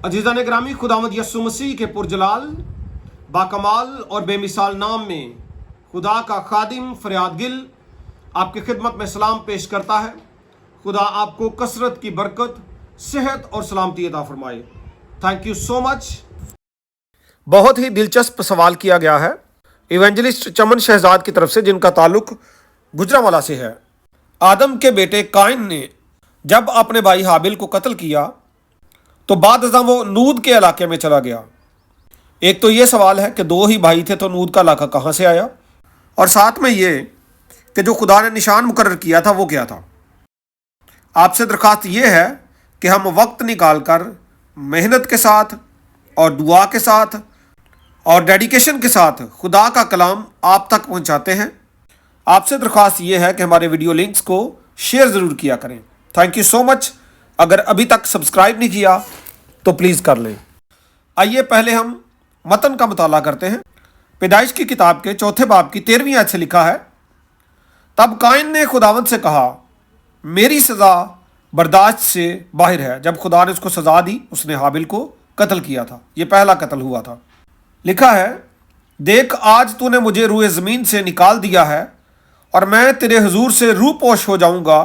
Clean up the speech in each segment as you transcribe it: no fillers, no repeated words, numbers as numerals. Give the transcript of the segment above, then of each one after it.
अजीज़ान ग्रामी, खुदावंद यस्सु मसीह के पुरजलाल बाकमाल और बेमिसाल नाम में खुदा का खादिम फरियाद गिल आपकी खिदमत में सलाम पेश करता है। खुदा आपको कसरत की बरकत, सेहत और सलामती अता फरमाए। Thank you so much. बहुत ही दिलचस्प सवाल किया गया है इवेंजलिस्ट चमन शहजाद की तरफ से, जिनका ताल्लुक गुजरांवाला से है। आदम के बेटे काइन ने जब अपने भाई हाबिल को कत्ल किया तो बाद अज़ां वो नूद के इलाके में चला गया। एक तो ये सवाल है कि दो ही भाई थे तो नूद का इलाका कहाँ से आया, और साथ में ये कि जो खुदा ने निशान मुकर्रर किया था वो क्या था। आपसे दरख्वास्त ये है कि हम वक्त निकाल कर मेहनत के साथ और दुआ के साथ और डेडिकेशन के साथ खुदा का कलाम आप तक पहुँचाते हैं। आपसे दरख्वास्त ये है कि हमारे वीडियो लिंक्स को शेयर ज़रूर किया करें। Thank you so much. अगर अभी तक सब्सक्राइब नहीं किया तो प्लीज़ कर लें। आइए पहले हम मतन का मुताला करते हैं। पैदाइश की किताब के 4 बाब की 13वीं आयत से लिखा है, तब काइन ने खुदावंद से कहा, मेरी सज़ा बर्दाश्त से बाहर है। जब खुदा ने उसको सज़ा दी, उसने हाबिल को कत्ल किया था। ये पहला कत्ल हुआ था। लिखा है, देख आज तूने मुझे रूए ज़मीन से निकाल दिया है और मैं तेरे हुजूर से रूपोश हो जाऊंगा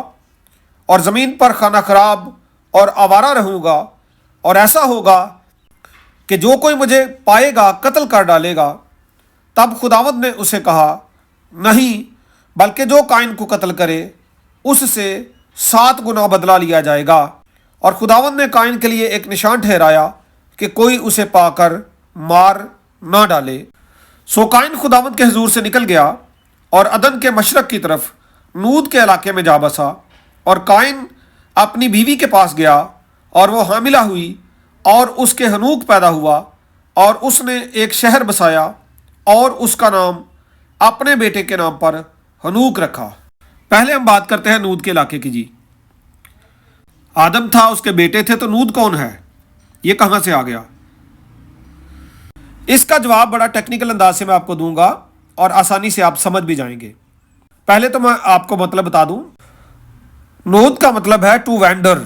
और ज़मीन पर खाना खराब और आवारा रहूंगा, और ऐसा होगा कि जो कोई मुझे पाएगा कत्ल कर डालेगा। तब खुदावंद ने उसे कहा, नहीं, बल्कि जो काइन को कत्ल करे उससे 7 गुना बदला लिया जाएगा। और खुदावंद ने काइन के लिए एक निशान ठहराया कि कोई उसे पाकर मार ना डाले। सो काइन खुदावंद के हुजूर से निकल गया और अदन के मशरक की तरफ नूद के इलाके में जा बसा। और काइन अपनी बीवी के पास गया और वो हामिला हुई और उसके हनूक पैदा हुआ, और उसने एक शहर बसाया और उसका नाम अपने बेटे के नाम पर हनूक रखा। पहले हम बात करते हैं नूद के इलाके की। जी, आदम था, उसके बेटे थे, तो नूद कौन है, ये कहां से आ गया? इसका जवाब बड़ा टेक्निकल अंदाज से मैं आपको दूंगा और आसानी से आप समझ भी जाएंगे। पहले तो मैं आपको मतलब बता दूं, नूद का मतलब है टू वैंडर,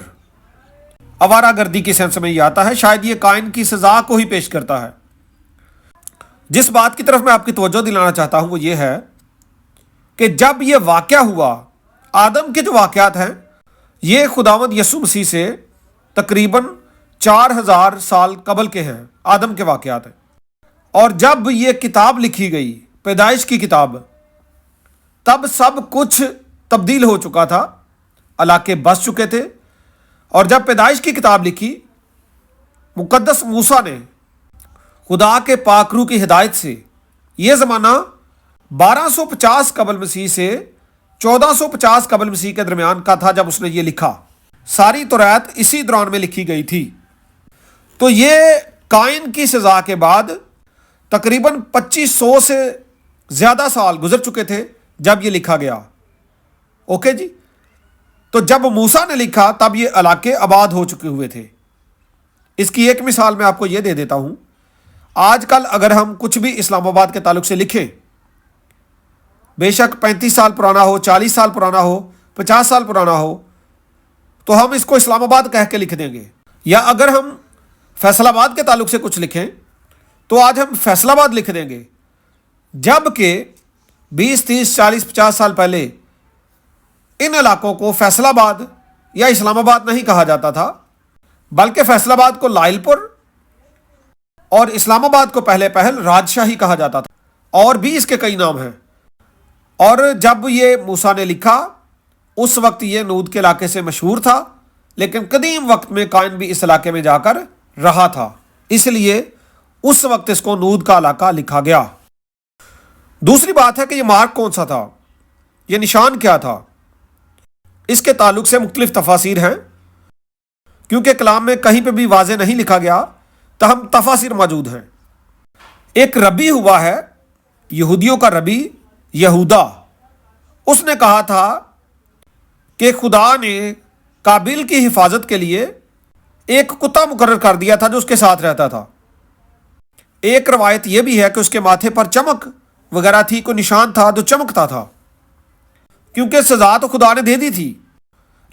आवारागर्दी की सेंस में ये आता है। शायद ये काइन की सजा को ही पेश करता है। जिस बात की तरफ मैं आपकी तवज्जो दिलाना चाहता हूं वो ये है कि जब ये वाकया हुआ, आदम के जो वाकयात हैं ये खुदावंद यस्सु मसीह से तकरीबन 4000 साल कबल के हैं। आदम के वाकयात हैं। और जब ये किताब लिखी गई, पैदाइश की किताब, तब सब कुछ तब्दील हो चुका था, इलाके बस चुके थे। और जब पैदाइश की किताब लिखी, मुकद्दस मूसा ने खुदा के पाकरू की हिदायत से, यह ज़माना 1250 कबल मसीह से 1450 कबल मसीह के दरमियान का था जब उसने ये लिखा। सारी तौरात इसी दौरान में लिखी गई थी। तो ये काइन की सज़ा के बाद तकरीबन 2500 से ज़्यादा साल गुजर चुके थे जब ये लिखा गया। ओके जी। तो जब मूसा ने लिखा तब ये इलाके आबाद हो चुके हुए थे। इसकी एक मिसाल मैं आपको ये दे देता हूँ। आजकल अगर हम कुछ भी इस्लामाबाद के ताल्लुक से लिखें, बेशक 35 साल पुराना हो, 40 साल पुराना हो, 50 साल पुराना हो, तो हम इसको इस्लामाबाद कह के लिख देंगे। या अगर हम फैसलाबाद के ताल्लुक से कुछ लिखें तो आज हम फैसलाबाद लिख देंगे, जबकि 20, 30, 40, 50 साल पहले इन इलाकों को फैसलाबाद या इस्लामाबाद नहीं कहा जाता था, बल्कि फैसलाबाद को लाइलपुर और इस्लामाबाद को पहले पहल राजशाही कहा जाता था। और भी इसके कई नाम हैं। और जब ये मूसा ने लिखा उस वक्त ये नूद के इलाके से मशहूर था, लेकिन कदीम वक्त में काइन भी इस इलाके में जाकर रहा था, इसलिए उस वक्त इसको नूद का इलाका लिखा गया। दूसरी बात है कि यह मार्क कौन सा था, यह निशान क्या था। इसके ताल्लुक से मुख्तलिफ तफासिर हैं। क्योंकि कलाम में कहीं पे भी वाज़े नहीं लिखा गया, तहम तफासिर मौजूद हैं। एक रबी हुआ है, यहूदियों का रबी यहूदा, उसने कहा था कि खुदा ने काबिल की हिफाजत के लिए एक कुत्ता मुकर्रर कर दिया था जो उसके साथ रहता था। एक रवायत यह भी है कि उसके माथे पर चमक वगैरह थी, कोई निशान था जो चमकता था, क्योंकि सजा तो खुदा ने दे दी थी,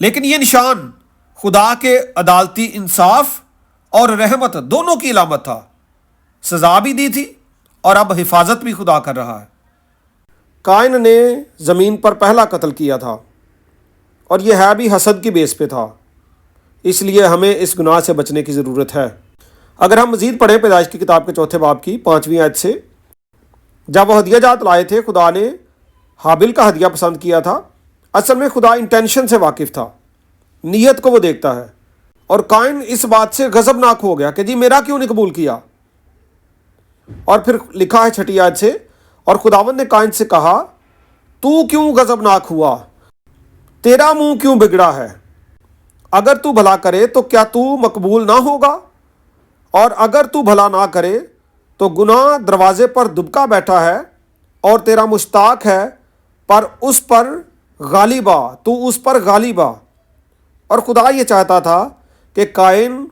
लेकिन यह निशान खुदा के अदालती इंसाफ اور رحمت دونوں کی علامت تھا. سزا بھی دی تھی اور اب حفاظت بھی خدا کر رہا ہے. قائن نے زمین پر پہلا قتل کیا تھا اور یہ ہے بھی حسد کی بیس پہ تھا. اس لیے ہمیں اس گناہ سے بچنے کی ضرورت ہے. اگر ہم مزید پڑھیں پیدائش کی کتاب کے 4 باب کی 5ویں آیت سے، جب وہ ہدیہ جات لائے تھے خدا نے حابل کا ہدیہ پسند کیا تھا. اصل میں خدا انٹینشن سے واقف تھا، نیت کو وہ دیکھتا ہے. اور قائن اس بات سے غضبناک ہو گیا کہ جی میرا کیوں نہیں قبول کیا. اور پھر لکھا ہے 6 آیت سے، اور خداوند نے قائن سے کہا تو کیوں غضبناک ہوا، تیرا منہ کیوں بگڑا ہے؟ اگر تو بھلا کرے تو کیا تو مقبول نہ ہوگا، اور اگر تو بھلا نہ کرے تو گناہ دروازے پر دبکا بیٹھا ہے اور تیرا مشتاق ہے، پر اس پر غالب آ، تو اس پر غالب آ. اور خدا یہ چاہتا تھا کہ قائن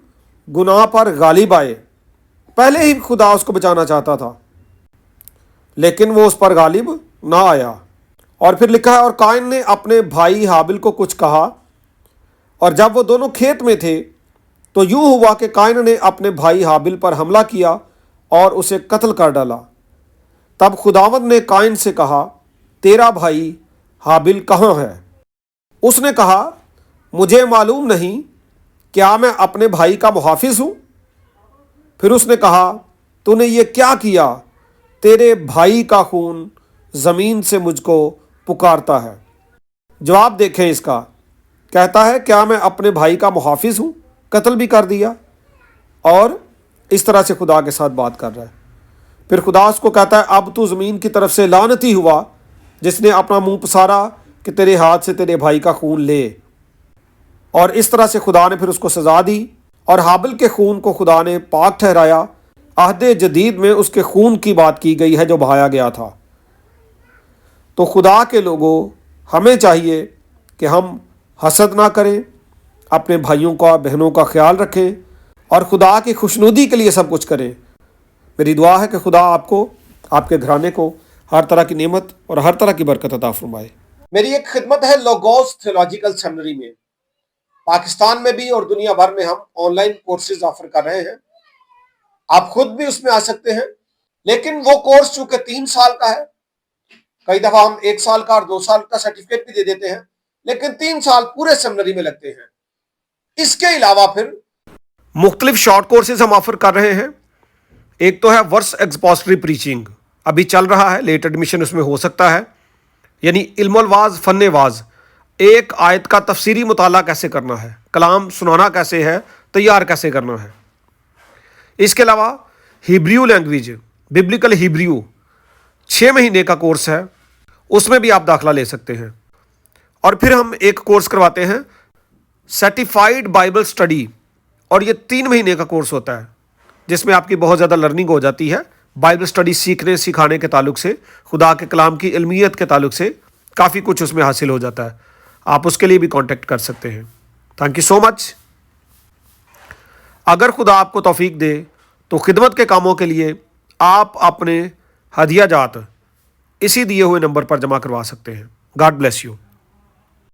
گناہ پر غالب آئے. پہلے ہی خدا اس کو بچانا چاہتا تھا، لیکن وہ اس پر غالب نہ آیا. اور پھر لکھا ہے اور قائن نے اپنے بھائی حابل کو کچھ کہا، اور جب وہ دونوں کھیت میں تھے تو یوں ہوا کہ قائن نے اپنے بھائی حابل پر حملہ کیا اور اسے قتل کر ڈالا. تب خداوند نے قائن سے کہا تیرا بھائی حابل کہاں ہے؟ اس نے کہا مجھے معلوم نہیں، کیا میں اپنے بھائی کا محافظ ہوں؟ پھر اس نے کہا تو نے یہ کیا کیا؟ تیرے بھائی کا خون زمین سے مجھ کو پکارتا ہے. جواب دیکھیں اس کا، کہتا ہے کیا میں اپنے بھائی کا محافظ ہوں؟ قتل بھی کر دیا، اور اس طرح سے خدا کے ساتھ بات کر رہا ہے. پھر خدا اس کو کہتا ہے اب تو زمین کی طرف سے لعنتی ہوا جس نے اپنا منہ پسارا کہ تیرے ہاتھ سے تیرے بھائی کا خون لے. اور اس طرح سے خدا نے پھر اس کو سزا دی، اور حابل کے خون کو خدا نے پاک ٹھہرایا. عہد جدید میں اس کے خون کی بات کی گئی ہے جو بہایا گیا تھا. تو خدا کے لوگوں، ہمیں چاہیے کہ ہم حسد نہ کریں، اپنے بھائیوں کا بہنوں کا خیال رکھیں، اور خدا کی خوشنودی کے لیے سب کچھ کریں. میری دعا ہے کہ خدا آپ کو، آپ کے گھرانے کو ہر طرح کی نعمت اور ہر طرح کی برکت عطا فرمائے. میری ایک خدمت ہے لوگوس تھیولوجیکل سیمنری میں، پاکستان میں بھی اور دنیا بھر میں ہم آن لائن کورسز آفر کر رہے ہیں. آپ خود بھی اس میں آ سکتے ہیں، لیکن وہ کورس چونکہ 3 سال کا ہے، کئی دفعہ ہم 1 سال کا اور 2 سال کا سرٹیفکیٹ بھی دے دیتے ہیں، لیکن 3 سال پورے سیمنری میں لگتے ہیں. اس کے علاوہ پھر مختلف شارٹ کورسز ہم آفر کر رہے ہیں. ایک تو ہے ورس ایکسپوسٹری پریچنگ، ابھی چل رہا ہے، لیٹ ایڈمیشن اس میں ہو سکتا ہے. یعنی علم الواز فن واز، ایک آیت کا تفسیری مطالعہ کیسے کرنا ہے، کلام سنانا کیسے ہے، تیار کیسے کرنا ہے. اس کے علاوہ ہیبریو لینگویج، ببلیکل ہیبریو 6 مہینے کا کورس ہے، اس میں بھی آپ داخلہ لے سکتے ہیں. اور پھر ہم ایک کورس کرواتے ہیں سرٹیفائیڈ بائبل سٹڈی، اور یہ 3 مہینے کا کورس ہوتا ہے جس میں آپ کی بہت زیادہ لرننگ ہو جاتی ہے بائبل سٹڈی سیکھنے سکھانے کے تعلق سے، خدا کے کلام کی علمیت کے تعلق سے کافی کچھ اس میں حاصل ہو جاتا ہے. آپ اس کے لیے بھی کانٹیکٹ کر سکتے ہیں. تھینک یو سو مچ. اگر خدا آپ کو توفیق دے تو خدمت کے کاموں کے لیے آپ اپنے ہدیہ جات اسی دیے ہوئے نمبر پر جمع کروا سکتے ہیں. God bless you.